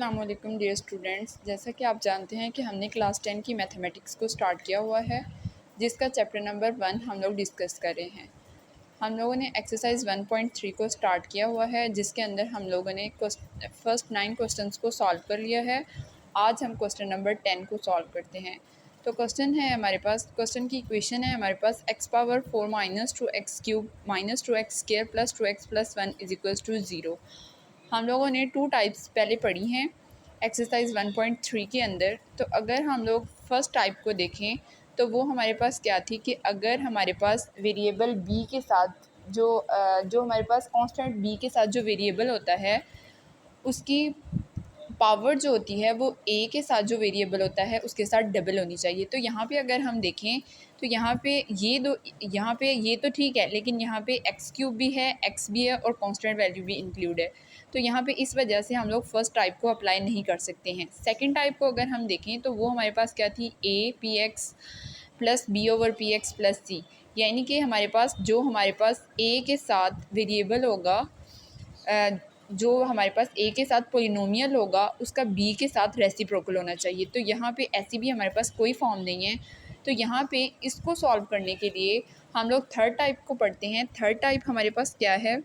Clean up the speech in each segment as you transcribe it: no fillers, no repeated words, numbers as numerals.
अस्सलामुअलैकुम dear students. जैसा कि आप जानते हैं कि हमने क्लास 10 की मैथमेटिक्स को स्टार्ट किया हुआ है, जिसका चैप्टर नंबर 1 हम लोग डिस्कस कर रहे हैं। हम लोगों ने एक्सरसाइज 1.3 को स्टार्ट किया हुआ है, जिसके अंदर हम लोगों ने फर्स्ट 9 क्वेश्चंस को सॉल्व कर लिया है। आज हम क्वेश्चन नंबर 10 को सॉल्व करते हैं। तो क्वेश्चन है हमारे पास, क्वेश्चन की इक्वेशन है हमारे पास x power 4 minus 2x cube minus 2x square plus 2x plus 1 is equals to 0। हम लोगों ने 2 टाइप्स पहले पढ़ी हैं एक्सरसाइज 1.3 के अंदर। तो अगर हम लोग फर्स्ट टाइप को देखें तो वो हमारे पास क्या थी कि अगर हमारे पास वेरिएबल b के साथ जो हमारे पास कांस्टेंट b के साथ जो वेरिएबल होता है उसकी पावर जो होती है वो a के साथ जो वेरिएबल होता है उसके साथ डबल होनी चाहिए। तो यहाँ पे अगर हम देखें तो यहाँ पे ये तो ठीक है, लेकिन यहाँ पे एक्स क्यूब भी है, एक्स भी है और कांस्टेंट वैल्यू भी इंक्लूड है। तो यहाँ पे इस वजह से हम लोग फर्स्ट टाइप को अप्लाई नहीं कर सकते हैं। सेकंड टाइप को अगर हम देखें तो वो हमारे पास क्या थी, a P X plus B over P X plus C, यानी कि हमारे पास a के साथ वेरिएबल होगा, जो हमारे पास a के साथ पोलिनोमियल होगा उसका b के साथ रेसिप्रोकल होना चाहिए। तो यहाँ पे ऐसी भी हमारे पास कोई फॉर्म नहीं है। तो यहाँ पे इसको सॉल्व करने के लिए हम लोग थर्ड टाइप को पढ़ते हैं। थर्ड टाइप हमारे पास क्या है,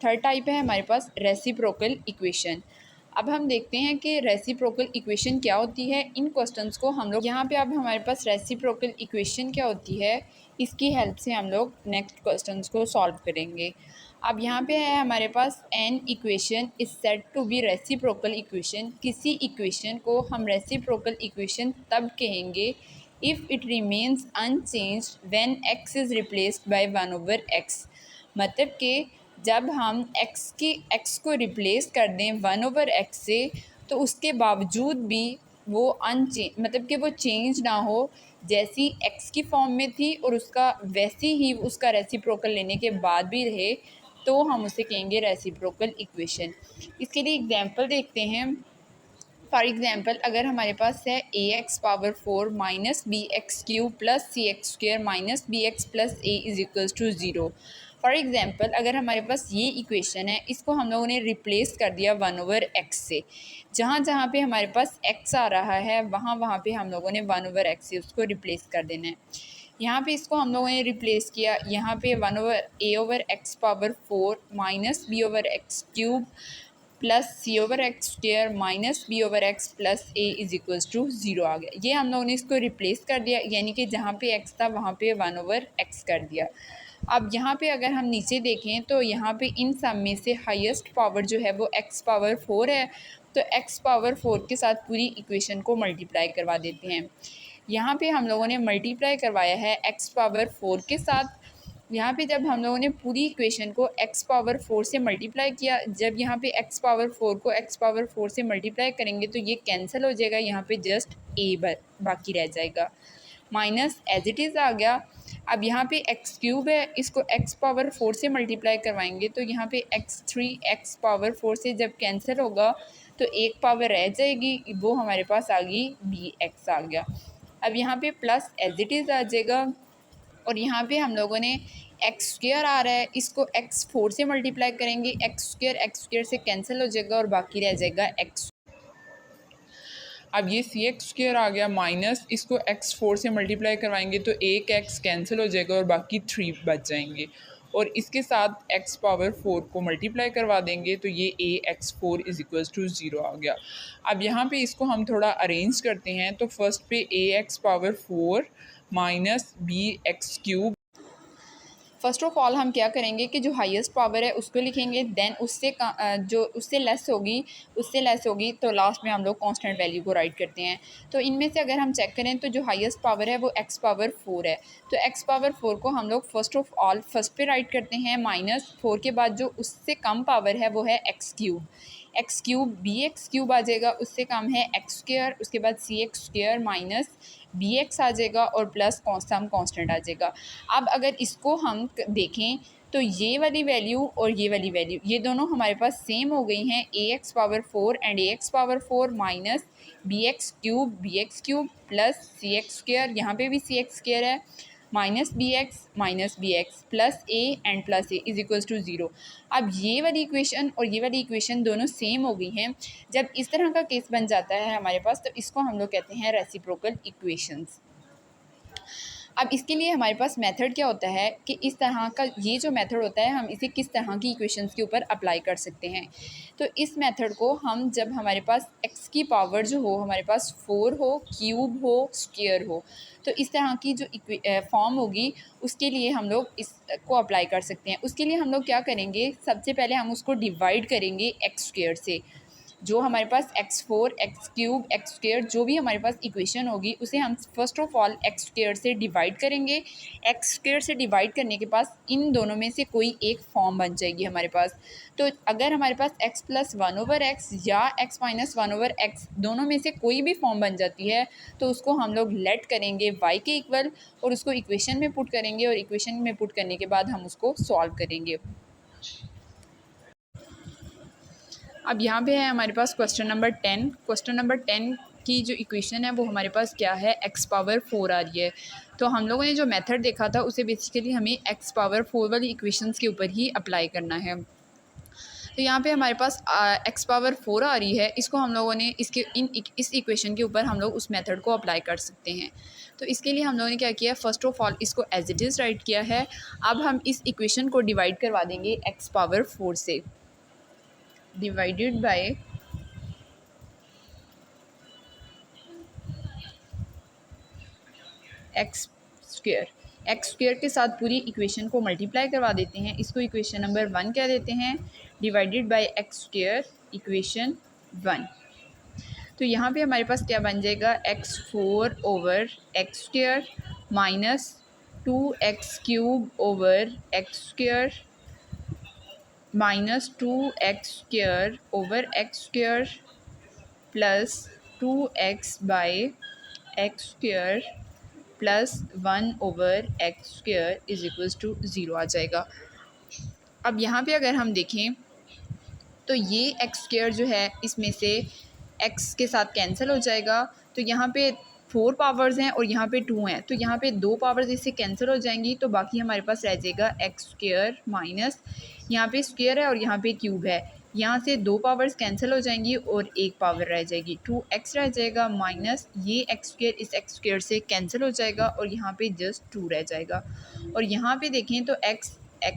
थर्ड टाइप है हमारे पास रेसिप्रोकल इक्वेशन। अब हम देखते हैं कि रेसिप्रोकल इक्वेशन क्या होती है। इन क्वेश्चंस को हम लोग यहाँ पे अब हमारे पास रेसिप्रोकल इक्वेशन क्या होती है, इसकी हेल्प से हम लोग नेक्स्ट क्वेश्चंस को सॉल्व करेंगे। अब यहाँ पे है हमारे पास an equation is said to be reciprocal equation. किसी इक्वेशन को हम रेसिप्रोकल इक्वेशन तब कहेंगे if it remains unchanged when x is replaced by 1/x। मतलब कि जब हम x को रिप्लेस कर दें 1/x से, तो उसके बावजूद भी वो मतलब कि वो चेंज ना हो, जैसी x की फॉर्म में थी और उसका वैसी ही उसका रेसिप्रोकल लेने के बाद भी रहे, तो हम उसे कहेंगे रेसिप्रोकल इक्वेशन। इसके लिए एग्जांपल देखते हैं। फॉर एग्जांपल अगर हमारे पास है ax power 4 minus B X cube plus C X square minus B X plus A is equals to 0। For example अगर हमारे पास ये इक्वेशन है, इसको हम लोगों ने रिप्लेस कर दिया 1/x से। जहाँ जहाँ पे हमारे पास x आ रहा है वहाँ पे हम लोगों ने 1/x से उसको रिप्लेस कर देना है। यहाँ पे इसको हम लोगों ने रिप्लेस किया, यहाँ पे 1/a/x power 4 minus b/x cube plus c/x square minus b/x plus a is equals to 0 आ गया। ये हम लोगों ने इसको रिप्लेस कर दिया, यानी कि जहाँ पे x था वहाँ पे 1/x कर दिया। अब यहाँ पे अगर हम नीचे देखें तो यहाँ पे इन सब में से हाईएस्ट पावर जो है वो x पावर 4 है। तो x पावर 4 के साथ पूरी इक्वेशन को मल्टीप्लाई करवा देते हैं। यहाँ पे हम लोगों ने मल्टीप्लाई करवाया है x पावर 4 के साथ। यहाँ पे जब हम लोगों ने पूरी इक्वेशन को x पावर 4 से मल्टीप्लाई किया, जब यहाँ पे x पावर 4 को x पावर 4 से मल्टीप्लाई करेंगे तो ये कैंसिल हो जाएगा, यहाँ पे जस्ट a बाकी रह जाएगा, माइनस एज इट इज़ आ गया। अब यहाँ पे x क्यूब है, इसको x पावर 4 से मल्टीप्लाई करवाएंगे तो यहाँ पे x3 x पावर 4 से जब कैंसिल होगा तो एक पावर रह जाएगी, वो हमारे पास आ गई bx आ गया। अब यहाँ पे प्लस एज इट इज़ आ जाएगा और यहाँ पे हम लोगों ने एक्स स्क्र आ रहा है, इसको x4 से मल्टीप्लाई करेंगे, एक्स स्क्र से कैंसिल हो जाएगा और बाकी रह जाएगा x। अब ये सी एक्स स्क्र आ गया माइनस, इसको x4 से मल्टीप्लाई करवाएंगे तो एक x कैंसिल हो जाएगा और बाकी 3 बच जाएंगे, और इसके साथ x पावर 4 को मल्टीप्लाई करवा देंगे तो ये ax4 इज इक्वल्स टू 0 आ गया। अब यहाँ पे इसको हम थोड़ा अरेंज करते हैं। तो फर्स्ट पे ax power 4 minus B X cube, first of all हम क्या करेंगे कि जो हाईएस्ट पावर है उसको लिखेंगे, देन जो उससे लेस होगी तो लास्ट में हम लोग कांस्टेंट वैल्यू को राइट करते हैं। तो इनमें से अगर हम चेक करें तो जो हाईएस्ट पावर है वो x पावर 4 है। तो x पावर 4 को हम लोग फर्स्ट पे राइट करते हैं, माइनस 4 के बाद जो उससे कम पावर है वो है X cube B X cube आ जाएगा, उससे कम है एक्स स्क्र, उसके बाद C X square minus B X आ जाएगा और प्लस सम कांस्टेंट आ जाएगा। अब अगर इसको हम देखें तो ये वाली वैल्यू और ये वाली वैल्यू ये दोनों हमारे पास सेम हो गई हैं, ax power 4 and ax power 4 minus B X cube plus C X square, यहाँ पे भी सी एक्स स्क्र है -bx plus a and plus a is equals to 0। अब ये वाली इक्वेशन और ये वाली इक्वेशन दोनों सेम हो गई हैं। जब इस तरह का केस बन जाता है हमारे पास, तो इसको हम लोग कहते हैं रेसिप्रोकल इक्वेशंस। अब इसके लिए हमारे पास मेथड क्या होता है कि इस तरह का ये जो मेथड होता है हम इसे किस तरह की इक्वेशंस के ऊपर अप्लाई कर सकते हैं। तो इस मेथड को हम जब हमारे पास x की पावर जो हो हमारे पास 4 हो, क्यूब हो, स्क्वायर हो, तो इस तरह की जो फॉर्म होगी उसके लिए हम लोग इसको अप्लाई कर सकते हैं। उसके लिए हम लोग क्या करेंगे, सबसे पहले हम उसको डिवाइड करेंगे एक्स स्क्वायर से। जो हमारे पास x4 x cube x square जो भी हमारे पास इक्वेशन होगी उसे हम first of all x square से डिवाइड करेंगे। एक्स स्क्वायर से डिवाइड करने के पास इन दोनों में से कोई एक फॉर्म बन जाएगी हमारे पास। तो अगर हमारे पास x प्लस 1/x या x माइनस 1/x दोनों में से कोई भी फॉर्म बन जाती है तो उसको हम लोग लेट करेंगे y के इक्वल और उसको इक्वेशन में पुट करेंगे और इक्वेशन में पुट करने के बाद हम उसको सॉल्व करेंगे। अब यहाँ पे है हमारे पास क्वेश्चन नंबर 10। क्वेश्चन नंबर 10 की जो इक्वेशन है वो हमारे पास क्या है, x पावर 4 आ रही है। तो हम लोगों ने जो मेथड देखा था उसे बेसिकली हमें x पावर 4 वाली इक्वेशंस के ऊपर ही अप्लाई करना है। तो यहाँ पे हमारे पास x पावर 4 आ रही है, इसको हम लोगों ने इस इक्वेशन के ऊपर हम लोग उस मेथड को अप्लाई कर सकते हैं। तो इसके लिए हम लोगों ने क्या किया, फर्स्ट ऑफ ऑल इसको एज इट इज़ राइट किया है। अब हम इस इक्वेशन को डिवाइड करवा देंगे x पावर 4 से, डिवाइडेड बाय एक्स स्क्वायर के साथ पूरी इक्वेशन को मल्टीप्लाई करवा देते हैं। इसको इक्वेशन नंबर 1 कह देते हैं, divided by X square equation 1। तो यहाँ पे हमारे पास क्या बन जाएगा, x4 over X square minus 2x cube over X square minus 2x square over X square plus 2x by X square plus 1/x² is equals to 0 आ जाएगा। अब यहाँ पे अगर हम देखें तो ये x² जो है इसमें से x के साथ कैंसिल हो जाएगा। तो यहाँ पे 4 पावर्स हैं और यहाँ पे 2 हैं, तो यहाँ पे 2 पावर्स इससे कैंसिल हो जाएंगी। तो बाकी हमारे पास रह जाएगा x² माइनस यहाँ पे स्क्वायर है और यहाँ पे क्यूब है, यहाँ से 2 पावर्स कैंसिल हो जाएंगी और 1 पावर रह जाएगी, 2x रह जाएगा माइनस ये x² इस x² से कैंसिल हो जाएगा और यहाँ पे जस्ट 2 रह जाएगा। और यहाँ पे देखें तो x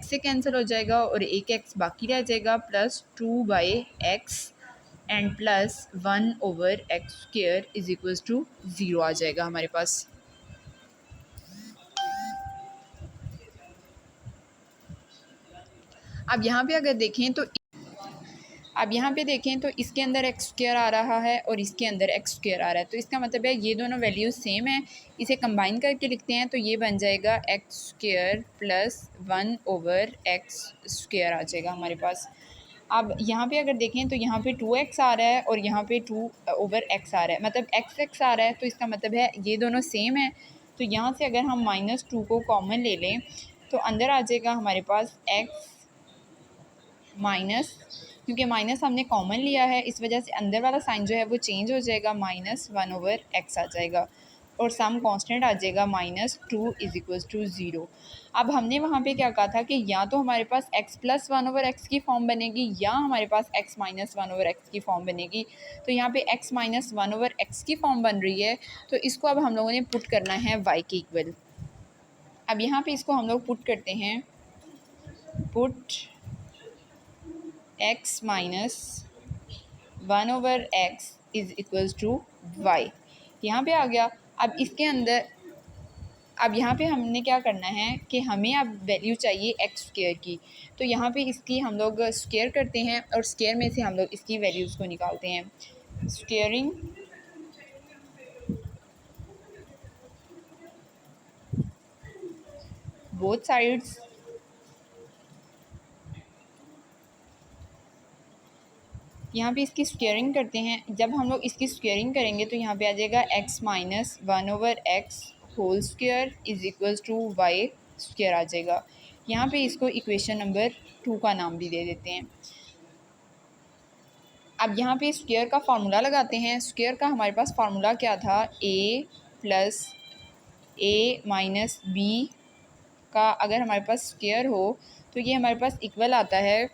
से कैंसिल हो जाएगा और एक x बाकी रह जाएगा plus 2/x and plus 1/x² is equals to 0 आ जाएगा हमारे पास। अब यहाँ पे अगर देखें तो इसके अंदर x² आ रहा है और इसके अंदर x² आ रहा है, तो इसका मतलब है ये दोनों वैल्यूज़ सेम है। इसे कंबाइन करके लिखते हैं तो ये बन जाएगा x² प्लस 1/x² आ जाएगा हमारे पास। अब यहाँ पे अगर देखें तो यहाँ पे 2x आ रहा है और यहाँ पे 2/x आ रहा है, मतलब x आ रहा है, तो इसका मतलब है ये दोनों सेम है। तो यहाँ से अगर हम -2 को कॉमन ले लें तो अंदर आ जाएगा हमारे पास x माइनस, क्योंकि माइनस हमने कॉमन लिया है इस वजह से अंदर वाला साइन जो है वो चेंज हो जाएगा, -1/x आ जाएगा और सम कांस्टेंट आ जाएगा -2 इज इक्वल्स टू 0। अब हमने वहाँ पे क्या कहा था कि या तो हमारे पास x प्लस 1/x की फॉर्म बनेगी या हमारे पास x माइनस 1/x की फॉर्म बनेगी। तो यहाँ पे x माइनस 1/x की फॉर्म बन रही है, तो इसको अब हम लोगों ने पुट करना है y के इक्वल। अब यहाँ पे इसको हम लोग पुट करते हैं, put x minus 1/x is equals to y, यहाँ पे आ गया। अब इसके अंदर अब यहाँ पे हमने क्या करना है कि हमें अब वैल्यू चाहिए x² की, तो यहाँ पे इसकी हम लोग स्क्वायर करते हैं और स्क्वायर में से हम लोग इसकी वैल्यूज़ को निकालते हैं। स्क्वायरिंग बोथ साइड्स, यहाँ पे इसकी स्क्वायरिंग करते हैं। जब हम लोग इसकी स्क्वायरिंग करेंगे तो यहाँ पे आ जाएगा x minus 1/x whole square is equals to y² आ जाएगा। यहाँ पे इसको इक्वेशन नंबर 2 का नाम भी दे देते हैं। अब यहाँ पे स्क्वायर का फार्मूला लगाते हैं। स्क्वायर का हमारे पास फार्मूला क्या था, a plus a minus B का अगर हमारे पास स्क्वायर हो तो ये हमारे पास इक्वल आता है।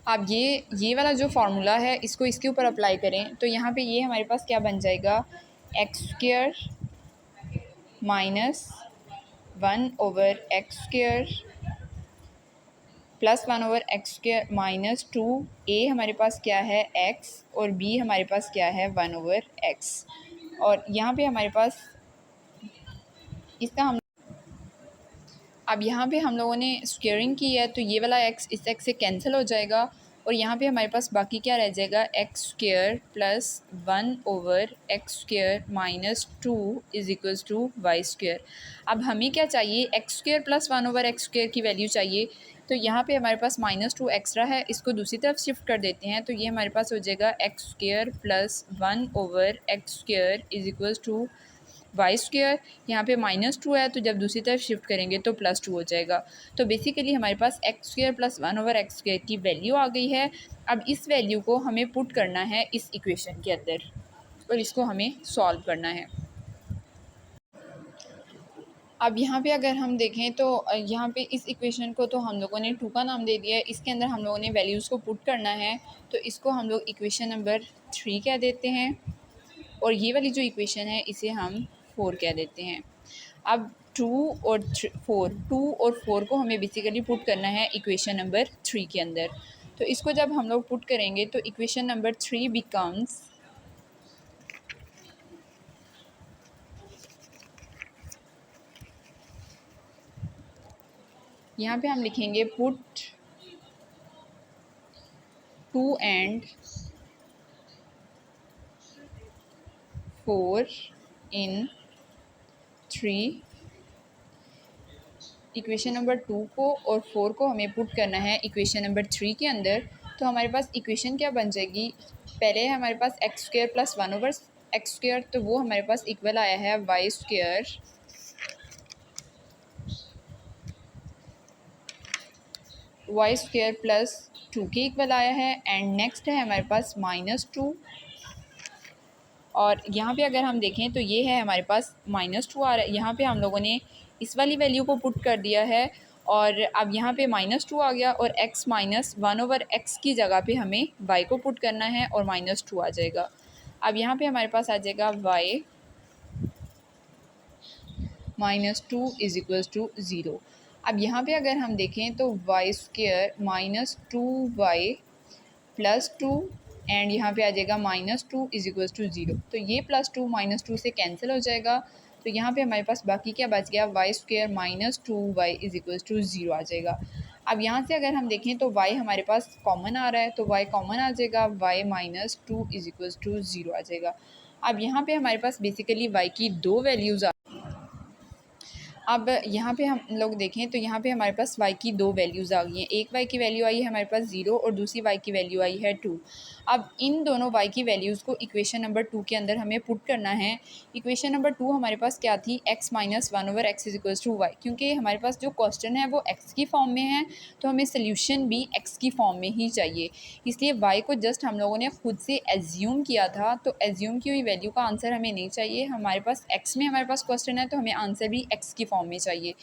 अब ये वाला जो फार्मूला है इसको इसके ऊपर अप्लाई करें तो यहाँ पे ये हमारे पास क्या बन जाएगा, x square minus 1/x² plus 1/x² minus 2a हमारे पास क्या है x और b हमारे पास क्या है 1/x। और यहाँ पे हमारे पास इसका हम अब यहाँ पे हम लोगों ने स्क्वेयरिंग की है तो ये वाला x इस x से कैंसिल हो जाएगा और यहाँ पे हमारे पास बाकी क्या रह जाएगा, X square plus 1/x² minus 2 is equals to Y square. अब हमें क्या चाहिए, एक्स स्क्वेयर प्लस 1/x² की वैल्यू चाहिए। तो यहाँ पे हमारे पास -2 एक्स्ट्रा है, इसको दूसरी तरफ शिफ्ट कर देते हैं तो ये हमारे पास हो जाएगा X square plus 1/x² is equals to Y square. यहाँ पे -2 है तो जब दूसरी तरफ शिफ्ट करेंगे तो +2 हो जाएगा। तो बेसिकली हमारे पास एक्स स्क्वेयर प्लस 1/x² की वैल्यू आ गई है। अब इस वैल्यू को हमें पुट करना है इस इक्वेशन के अंदर और इसको हमें सॉल्व करना है। अब यहाँ पे अगर हम देखें तो यहाँ पे इस इक्वेशन को तो हम लोगों ने 2 का नाम दे दिया है, इसके अंदर हम लोगों ने वैल्यूज़ को पुट करना है तो इसको हम लोग इक्वेशन नंबर 3 कह देते हैं और ये वाली जो इक्वेशन है इसे हम 4 कह देते हैं। अब 2 और 4 को हमें बेसिकली पुट करना है इक्वेशन नंबर 3 के अंदर। तो इसको जब हम लोग पुट करेंगे तो इक्वेशन नंबर 3 बिकम्स यहाँ पे हम लिखेंगे put 2 and 4 in 3। Equation number 2 को और 4 को हमें पुट करना है इक्वेशन नंबर 3 के अंदर। तो हमारे पास इक्वेशन क्या बन जाएगी, पहले हमारे पास एक्स स्क्वेयर प्लस 1/x² तो वो हमारे पास इक्वल आया है वाई स्क्वेयर प्लस 2 के इक्वल आया है। एंड नेक्स्ट है हमारे पास -2 और यहाँ पे अगर हम देखें तो ये है हमारे पास -2 आ रहा है। यहाँ पे हम लोगों ने इस वाली वैल्यू को पुट कर दिया है और अब यहाँ पे -2 आ गया और x माइनस 1/x की जगह पे हमें y को पुट करना है और -2 आ जाएगा। अब यहाँ पे हमारे पास आ जाएगा y -2 इज इक्वल्स टू 0। अब यहाँ पे अगर हम देखें तो Y square -2y plus 2 and यहाँ पे आ जाएगा -2 इज इक्वल्स टू 0। तो ये +2 -2 से कैंसिल हो जाएगा तो यहाँ पे हमारे पास बाकी क्या बच गया, Y square -2y is equals to 0 आ जाएगा। अब यहाँ से अगर हम देखें तो y हमारे पास कॉमन आ रहा है तो y कॉमन आ जाएगा, y -2 इज इक्वल्स टू 0 आ जाएगा। अब यहाँ पे हमारे पास बेसिकली y की दो वैल्यूज़ अब यहाँ पे हम लोग देखें तो यहाँ पे हमारे पास y की दो वैल्यूज़ आ गई हैं। एक y की वैल्यू आई है हमारे पास 0 और दूसरी y की वैल्यू आई है 2। अब इन दोनों y की वैल्यूज़ को इक्वेशन नंबर 2 के अंदर हमें पुट करना है। इक्वेशन नंबर 2 हमारे पास क्या थी, x minus 1/x is equals to Y. क्योंकि हमारे पास जो क्वेश्चन है वो x की फॉर्म में है तो हमें सोल्यूशन भी x की फॉर्म में ही चाहिए, इसलिए y को जस्ट हम लोगों ने खुद से एज्यूम किया था तो एज्यूम की हुई वैल्यू का आंसर हमें नहीं चाहिए। हमारे पास x में हमारे पास क्वेश्चन है तो हमें आंसर भी x की फॉर्म में चाहिए,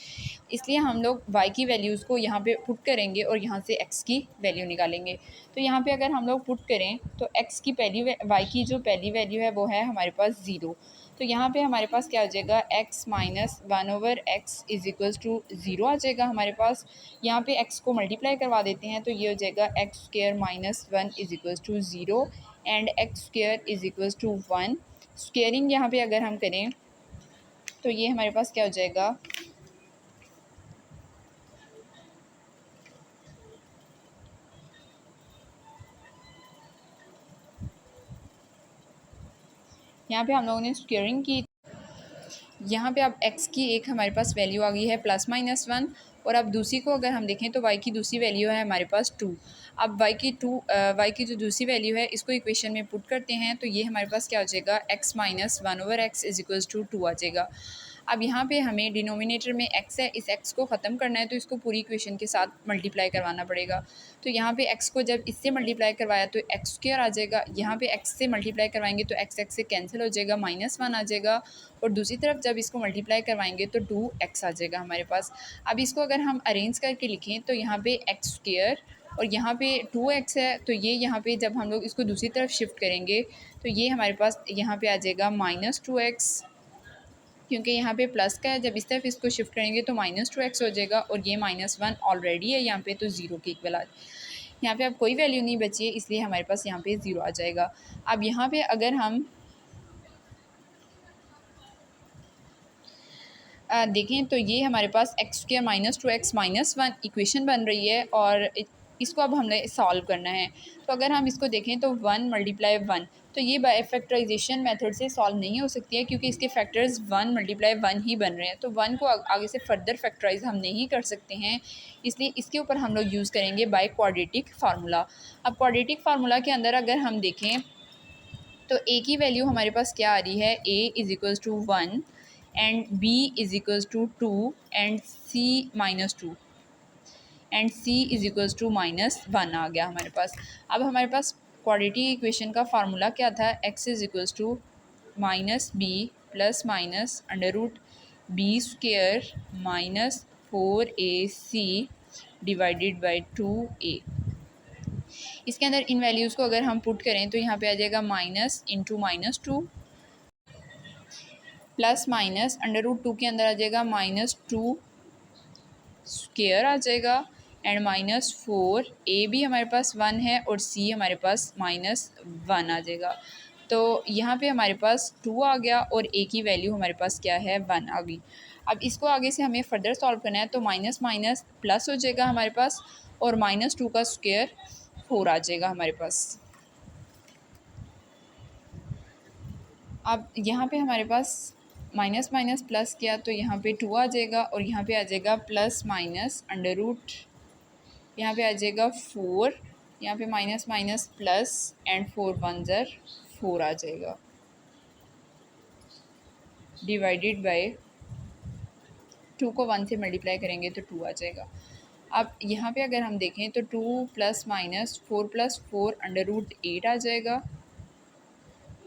इसलिए हम लोग y की वैल्यूज़ को यहाँ पे पुट करेंगे और यहाँ से x की वैल्यू निकालेंगे। तो यहाँ पे अगर हम लोग पुट करें तो x की y की जो पहली वैल्यू है वो है हमारे पास 0। तो यहाँ पे हमारे पास क्या हो जाएगा, x minus 1/x is equals to 0 आ जाएगा हमारे पास। यहाँ पे x को मल्टीप्लाई करवा देते हैं तो ये हो जाएगा X square minus 1 is equals to 0 and X square is equals to 1। Squaring यहाँ पे अगर हम करें तो ये हमारे पास क्या हो जाएगा, यहाँ पे हम लोगों ने स्क्वेयरिंग की। यहाँ पे अब x की एक हमारे पास वैल्यू आ गई है +-1 और अब दूसरी को अगर हम देखें तो y की दूसरी वैल्यू है हमारे पास 2। अब y की जो दूसरी वैल्यू है इसको इक्वेशन में पुट करते हैं तो ये हमारे पास क्या हो जाएगा, x minus 1/x is equals to 2 आ जाएगा। अब यहाँ पे हमें डिनोमिनेटर में x है, इस x को ख़त्म करना है तो इसको पूरी इक्वेशन के साथ मल्टीप्लाई करवाना पड़ेगा। तो यहाँ पे x को जब इससे मल्टीप्लाई करवाया तो x स्क्वायर आ जाएगा, यहाँ पे x से मल्टीप्लाई करवाएंगे तो x से कैंसिल हो जाएगा, -1 आ जाएगा, और दूसरी तरफ जब इसको मल्टीप्लाई करवाएंगे तो 2x आ जाएगा हमारे पास। अब इसको अगर हम अरेंज करके लिखें तो यहाँ पे x स्क्वायर और यहाँ पे 2x है, तो ये यहाँ पे जब हम लोग इसको दूसरी तरफ शिफ्ट करेंगे तो ये हमारे पास यहाँ पे आ जाएगा -2x, क्योंकि यहाँ पे प्लस का है, जब इस तरफ इसको शिफ्ट करेंगे तो -2x हो जाएगा, और ये -1 ऑलरेडी है यहाँ पे तो 0 के इक्वल आ यहाँ पे अब कोई वैल्यू नहीं बची है, इसलिए हमारे पास यहाँ पे 0 आ जाएगा। अब यहाँ पे अगर हम देखें तो ये हमारे पास x² -2x -1 इक्वेशन बन रही है, और इसको अब हमने सॉल्व करना है। तो अगर हम इसको देखें तो 1 × 1, तो ये बाय फैक्टराइजेशन मेथड से सॉल्व नहीं हो सकती है, क्योंकि इसके फैक्टर्स 1 × 1 ही बन रहे हैं, तो 1 को आगे से फर्दर फैक्टराइज हम नहीं कर सकते हैं, इसलिए इसके ऊपर हम लोग यूज़ करेंगे बाय क्वाड्रेटिक फार्मूला। अब क्वाड्रेटिक फार्मूला के अंदर अगर हम देखें तो a की वैल्यू हमारे पास क्या आ रही है, a = 1 and b = 2 and c -2 and c = -1 आ गया हमारे पास। अब हमारे पास क्वाड्रेटिक इक्वेशन का फार्मूला क्या था, x = -b +√b² -4ac / 2a। इसके अंदर इन वैल्यूज़ को अगर हम पुट करें तो यहाँ पे आ जाएगा माइनस इंटू -2 प्लस माइनस √2 के अंदर आ जाएगा -2 स्क्वायर आ जाएगा एंड -4, a भी हमारे पास 1 है और c हमारे पास -1 आ जाएगा। तो यहाँ पे हमारे पास 2 आ गया और a की वैल्यू हमारे पास क्या है, 1 आ गई। अब इसको आगे से हमें फर्दर सॉल्व करना है, तो माइनस माइनस प्लस हो जाएगा हमारे पास, और -2 का स्क्वायर 4 आ जाएगा हमारे पास। अब यहाँ पे हमारे पास माइनस माइनस प्लस किया तो यहाँ पे 2 आ जाएगा, और यहाँ पे आ जाएगा प्लस माइनस √, यहाँ पे आ जाएगा 4, यहाँ पे माइनस माइनस प्लस एंड 4 1 ज़र 4 आ जाएगा, डिवाइडेड बाय 2 को 1 से मल्टीप्लाई करेंगे तो 2 आ जाएगा। अब यहाँ पे अगर हम देखें तो 2 + -4 + 4 √8 आ जाएगा,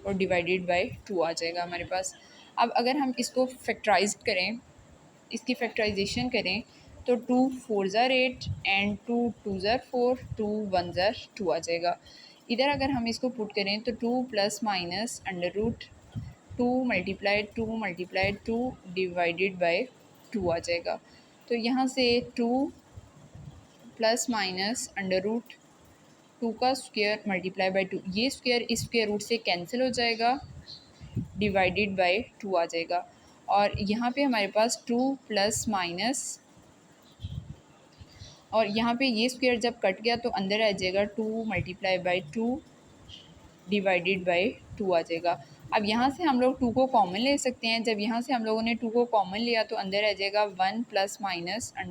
और डिवाइडेड बाय 2 आ जाएगा हमारे पास। अब अगर हम इसको फैक्टराइज करें, इसकी फैक्टराइजेशन करें तो 2 4 ज़र 8 एंड 2 2 ज़र 4, 2 1 ज़र 2 आ जाएगा। इधर अगर हम इसको पुट करें तो 2 + -√2 × 2 डिवाइडेड बाय 2 आ जाएगा। तो यहाँ से 2 + -√2 का स्क्वायर मल्टीप्लाई बाय 2, ये स्क्वायर इस स्क्वायर रूट से कैंसिल हो जाएगा, डिवाइडेड बाय 2 आ जाएगा। और यहाँ पे हमारे पास 2 प्लस माइनस, और यहाँ पे ये स्क्वायर जब कट गया तो अंदर आ जाएगा 2 × 2 डिवाइडेड बाय 2 आ जाएगा। अब यहाँ से हम लोग 2 को कॉमन ले सकते हैं, जब यहाँ से हम लोगों ने 2 को कॉमन लिया तो अंदर आ जाएगा 1 ±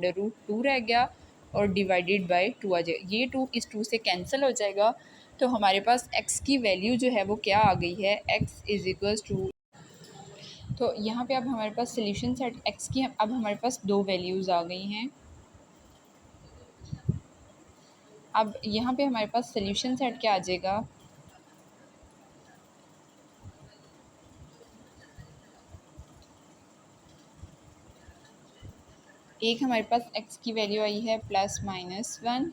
√2 रह गया, और डिवाइडेड बाय 2 आ जाएगा। ये 2 इस 2 से कैंसिल हो जाएगा, तो हमारे पास x की वैल्यू जो है वो क्या आ गई है, x = तो यहाँ पे अब हमारे पास सोल्यूशन सेट x की अब हमारे पास 2 वैल्यूज़ आ गई हैं। अब यहाँ पे हमारे पास सोल्यूशन सेट क्या आ जाएगा, एक हमारे पास x की वैल्यू आई है +−1,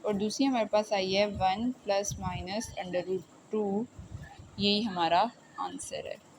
और दूसरी हमारे पास आई है 1 ± √2। यही हमारा आंसर है।